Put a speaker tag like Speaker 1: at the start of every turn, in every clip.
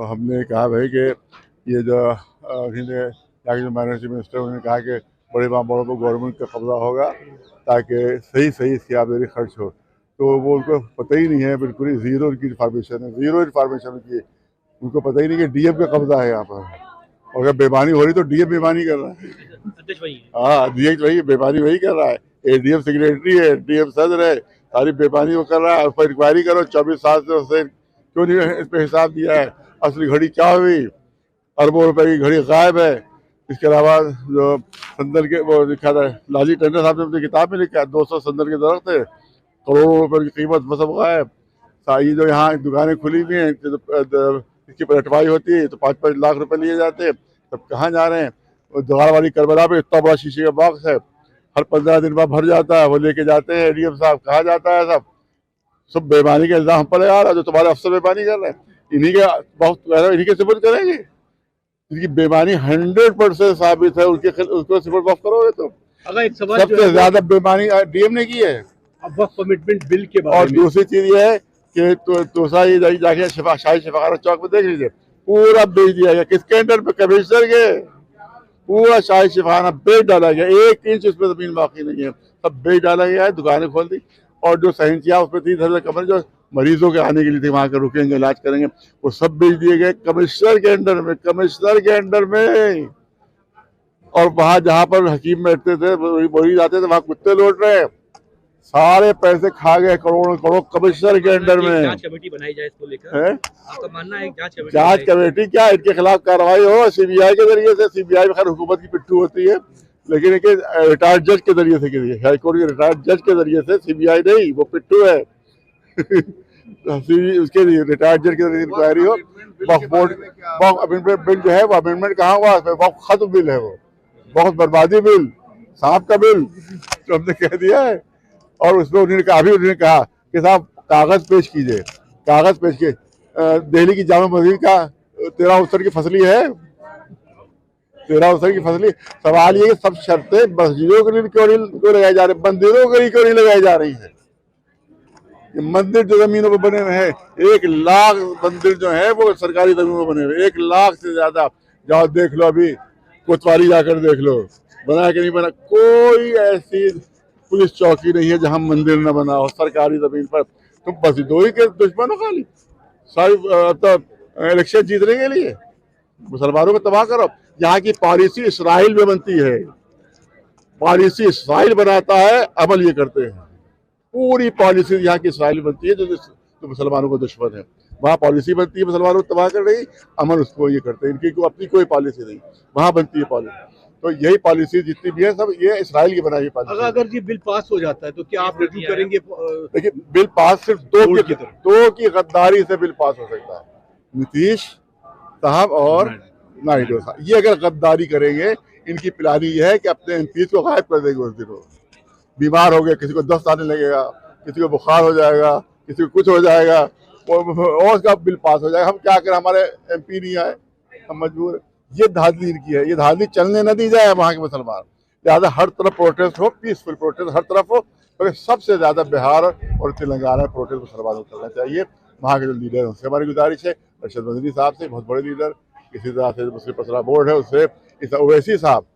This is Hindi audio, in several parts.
Speaker 1: हमने कहा भाई कि ये जो यहाँ के जो माइनॉरिटी मिनिस्टर उन्होंने कहा कि बड़े मामलों पर गवर्नमेंट का कब्जा होगा ताकि सही सही इसकी आमदनी खर्च हो, तो वो उनको पता ही नहीं है, बिल्कुल ही ज़ीरो उनकी इन्फॉर्मेशन है, ज़ीरो इन्फॉर्मेशन उनकी, उनको पता ही नहीं कि डीएम का कब्जा है यहाँ पर। और अगर बेमानी हो रही तो डीएम बेमानी कर रहा है। हाँ, अध्यक्ष वही बेमानी वही कर रहा है, एडीएम सेक्रेटरी है, डीएम सदर है, सारी बेमानी वो कर रहा है। उस पर इंक्वायरी करो, 24 साल से उससे क्यों नहीं इस पर हिसाब दिया है, असली घड़ी क्या हुई, अरबों रुपए की घड़ी गायब है। इसके अलावा जो संदल के वो लिखा था, लालजी टंडन साहब ने अपनी किताब में लिखा है 200 संदल के दरख्त है, करोड़ों रुपए की कीमत सब गायब। ये जो यहाँ दुकानें खुली हुई हैं, इसकी पलटवाई होती है तो 5-5 लाख रुपए लिए जाते हैं, सब कहाँ जा रहे हैं। जुगाड़ वाली करबला पे इतना बड़ा शीशे का बॉक्स है, हर 15 दिन बाद भर जाता है, वो लेके जाते हैं एडीएम साहब, कहाँ जाता है सब बेमानी का इल्जाम हम पर लगा रहा है, जो तुम्हारे अफसर बेमानी कर रहे हैं, इन्हीं के बहुत इन्हीं के सिफत करेंगे। इनकी बेमानी 100% साबित है, उसको सिफत माफ करोगे तो।
Speaker 2: अगर एक सवाल
Speaker 1: सबसे ज्यादा बेमानी डीएम ने की है।
Speaker 2: अब वक्त कमिटमेंट बिल के बारे
Speaker 1: और दूसरी चीज ये है कि तोसा ये जाके शाही शफाखाना चौक में देख लीजिए, पूरा बेच दिया गया, किसके अंडर पे, कमिश्नर के। पूरा शाही शफाखाना बेच डाला गया, 1 इंच उसमें जमीन बाकी नहीं है, सब बेच डाला गया है, दुकानें खोल दी। और जो सहनचिया उसमें 3,000 कमरे जो मरीजों के आने के लिए थे, वहां के रुकेंगे, इलाज करेंगे, वो सब बेच दिए गए कमिश्नर के अंडर में, कमिश्नर के अंडर में। और वहां जहां पर हकीम बैठते थे, वही जाते थे, वहां कुत्ते लौट रहे हैं, सारे पैसे खा गए, करोड़ों करोड़ कमिश्नर के अंडर में।
Speaker 2: जांच कमेटी बनाई जाए इसको लेकर, आपका मानना है
Speaker 1: जांच कमेटी क्या, इनके खिलाफ कार्रवाई हो सीबीआई के जरिए से। सीबीआई खैर हुकूमत की पिट्ठू होती है, लेकिन इनके रिटायर्ड जज के जरिए से, हाई कोर्ट के रिटायर्ड जज के जरिए से, सीबीआई नहीं, वो पिट्ठू है। उसके रिटायर्ड जज के जरिए इंक्वायरी हो। बिल जो है वो अमेंडमेंट कहाँ हुआ, बहुत खत्म बिल है, वो बहुत बर्बादी बिल, सांप का बिल जो हमने कह दिया है। और उसमें उन्होंने कहा कि साहब कागज पेश कीजिए, कागज पेश किए। दिल्ली की जामा मस्जिद का 13 अवसर की फसली है, 13 अवसर की फसली। सवाल ये कि सब शर्तें मस्जिदों के लिए क्यों लगाई जा रही, मंदिरों के लिए क्यों नहीं लगाई जा रही है। मंदिर जो जमीनों पर बने हुए हैं, 1 लाख मंदिर जो है वो सरकारी जमीनों पर बने हुए, 1 लाख से ज्यादा। जाओ देख लो, अभी कोतवाली जाकर देख लो, बना के नहीं बना। कोई ऐसी पुलिस चौकी नहीं है जहां मंदिर न बना हो सरकारी जमीन पर। तुम बस दो ही के दुश्मन हो खाली, सारी इलेक्शन जीतने के लिए मुसलमानों को तबाह करो। यहाँ की पॉलिसी इसराइल में बनती है, पॉलिसी इसराइल बनाता है, अमल ये करते हैं। पूरी पॉलिसी यहाँ की इसराइल बनती है, जो मुसलमानों को दुश्मन है। वहाँ पॉलिसी बनती है मुसलमानों को तबाह कर रही, अमल उसको ये करते हैं। इनकी अपनी कोई पॉलिसी नहीं, वहाँ बनती है पॉलिसी। तो यही पॉलिसी जितनी भी है सब ये इसराइल की बनाई पॉलिसी।
Speaker 2: अगर ये बिल पास हो जाता है तो क्या आप रिव्यू करेंगे?
Speaker 1: देखिए, बिल पास सिर्फ दो की गद्दारी से बिल पास हो सकता है, नीतीश साहब और नायडू साहब। ये अगर गद्दारी करेंगे, इनकी प्लानिंग ये है कि अपने एमपी को गायब कर देंगे उस दिन। वो बीमार हो गए, किसी को दस्त आने लगेगा, किसी को बुखार हो जाएगा, किसी को कुछ हो जाएगा, और उसका बिल पास हो जाएगा। हम क्या करें, हमारे एमपी नहीं आए, हम मजबूर। ये धांधली इनकी है, ये धांधली चलने न दी जाए वहाँ के मुसलमान। लिहाजा हर तरफ प्रोटेस्ट हो, पीसफुल प्रोटेस्ट हर तरफ हो, मगर सबसे ज्यादा बिहार और तेलंगाना में प्रोटेस्ट मुसलमानों को करना चाहिए। वहाँ के जो लीडर हैं उससे हमारी गुजारिश है, अरशद मदनी साहब से, बहुत बड़े लीडर, इसी तरह से मुस्लिम पसरा बोर्ड है उससे, इस ओवैसी साहब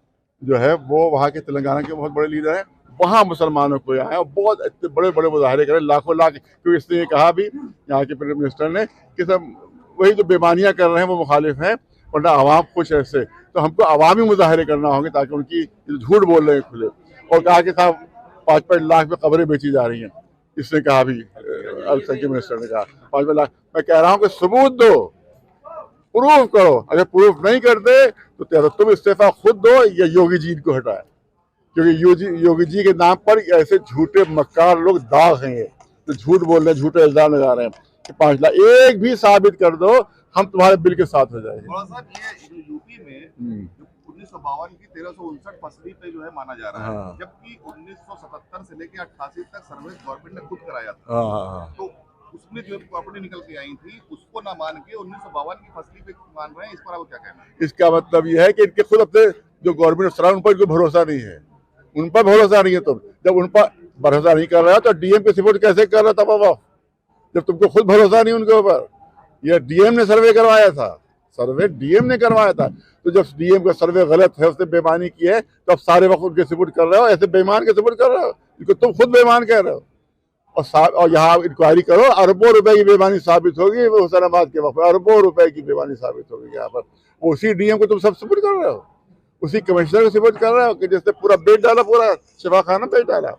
Speaker 1: जो है वो वहाँ के तेलंगाना के बहुत बड़े लीडर हैं, वहाँ मुसलमानों को आए और बहुत इतने बड़े बड़े मुजाहरे करें, लाखों लाख। क्योंकि इसने ये कहा भी यहाँ के प्राइम मिनिस्टर ने कि सब वही जो बेमानियाँ कर रहे हैं वो मुखालिफ हैं, वरना आवाम खुश है इससे। तो हमको अवामी मुजाहरे करना होंगे ताकि उनकी झूठ बोल रहे हैं खुले। और कहा कि साहब 5-5 लाख में कब्रें बेची जा रही हैं, इसने कहा भी, अल्पसंख्यक मिनिस्टर ने कहा 5-5 लाख। मैं कह रहा हूँ कि सबूत दो, प्रूफ करो। अगर प्रूफ नहीं करते तो तुम इस्तीफा खुद दो या योगी जी को हटाए, क्योंकि योगी जी के नाम पर ऐसे झूठे मक्कार लोग दाग हैं, तो झूठ बोल रहे हैं, झूठे इल्जाम लगा रहे हैं कि 5 लाख। एक भी साबित कर दो, हम तुम्हारे बिल के साथ हो जाएंगे।
Speaker 3: ये यूपी में 1952 की 1359 फसली पे जो है माना जा रहा है, जबकि 1977 से लेकर 88 तक सर्वे गवर्नमेंट ने खुद कराया था। तो उसमें जो प्रॉपर्टी निकल के आई थी उसको ना मान के 1952 की फसली पे मान रहे हैं, इस पर आपको क्या कहना है?
Speaker 1: इसका मतलब यह है कि इनके खुद अपने जो गवर्नमेंट अफसरान उन पर कोई भरोसा नहीं है, उन पर भरोसा नहीं है। तुम जब उन पर भरोसा नहीं कर रहा तो डीएम के सपोर्ट कैसे कर रहा था बाबा, जब तुमको खुद भरोसा नहीं उनके ऊपर। ये डीएम ने सर्वे करवाया था, सर्वे डीएम ने करवाया था। तो जब डीएम का सर्वे गलत है, उसने बेईमानी की है, तो अब सारे वक्त उनके सपोर्ट कर रहे हो, ऐसे बेईमान के सपोर्ट कर रहे हो, इनको तुम खुद बेईमान कह रहे हो। और यहाँ इंक्वायरी करो, अरबों रुपए की बेईमानी साबित होगी, वो हुसैनाबाद के वक्त अरबों रुपए की बेईमानी साबित होगी यहाँ पर। उसी डीएम को तुम सब सपोर्ट कर रहे हो, उसी कमिश्नर को सपोर्ट कर रहे हो कि जिसने पूरा बेच डाला, पूरा शिफाखाना बेच डाला।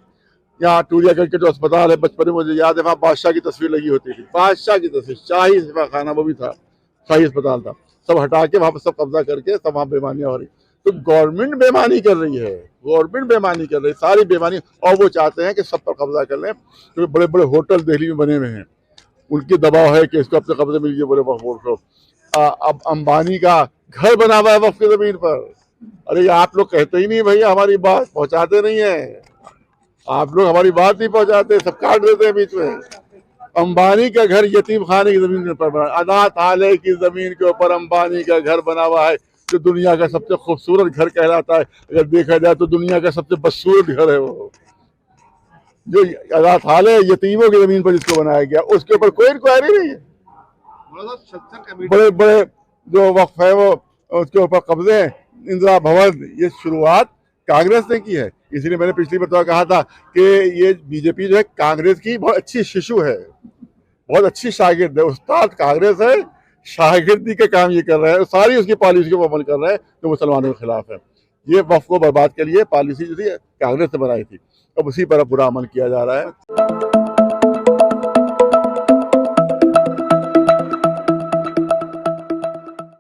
Speaker 1: यहाँ टूरियागढ़ के जो अस्पताल है, बचपन में मुझे याद है, वहाँ बादशाह की तस्वीर लगी होती थी, बादशाह की तस्वीर, शाही शिफाखाना वो भी था, शाही अस्पताल था, सब हटा के वहाँ पर सब कब्जा करके सब वहाँ बेईमानियाँ हो रही। तो गवर्नमेंट बेईमानी कर रही है, गवर्नमेंट बेईमानी कर रही है, सारी बेईमानी। और वो चाहते हैं कि सब पर कब्जा कर लें, क्योंकि बड़े बड़े होटल दिल्ली में बने हुए हैं, उनकी दबाव है कि इसको अपने कब्जे मिल गए बोले वक्त को। अब अंबानी का घर बना हुआ है वक्त की जमीन पर। अरे आप लोग कहते ही नहीं भैया, हमारी बात पहुंचाते नहीं है, आप लोग हमारी बात नहीं पहुंचाते, सब काट देते हैं बीच में। अंबानी का घर यतीम खाने की जमीन पर बना, अनाथालय की जमीन के ऊपर अंबानी का घर बना हुआ है, जो दुनिया का सबसे खूबसूरत घर कहलाता है। अगर देखा जाए तो दुनिया का सबसे बदसूरत घर है वो, जो अनाथालय यतीमों की जमीन पर जिसको बनाया गया, उसके ऊपर कोई इंक्वायरी नहीं है। बड़े बड़े जो वक्फ है वो उसके ऊपर कब्जे हैं। इंदिरा भवन, ये शुरुआत कांग्रेस ने की है, इसलिए मैंने पिछली बार कहा था कि ये बीजेपी जो है कांग्रेस की बहुत अच्छी शिशु है, बहुत अच्छी शागिर्द है, उस्ताद कांग्रेस है, शागिर्दी के काम ये कर रहे हैं, सारी उसकी पॉलिसी को अमल कर रहे हैं जो मुसलमानों के खिलाफ है। ये वक्फ को बर्बाद के लिए पॉलिसी जो थी कांग्रेस ने बनाई थी, अब उसी पर पूरा अमल किया जा रहा है।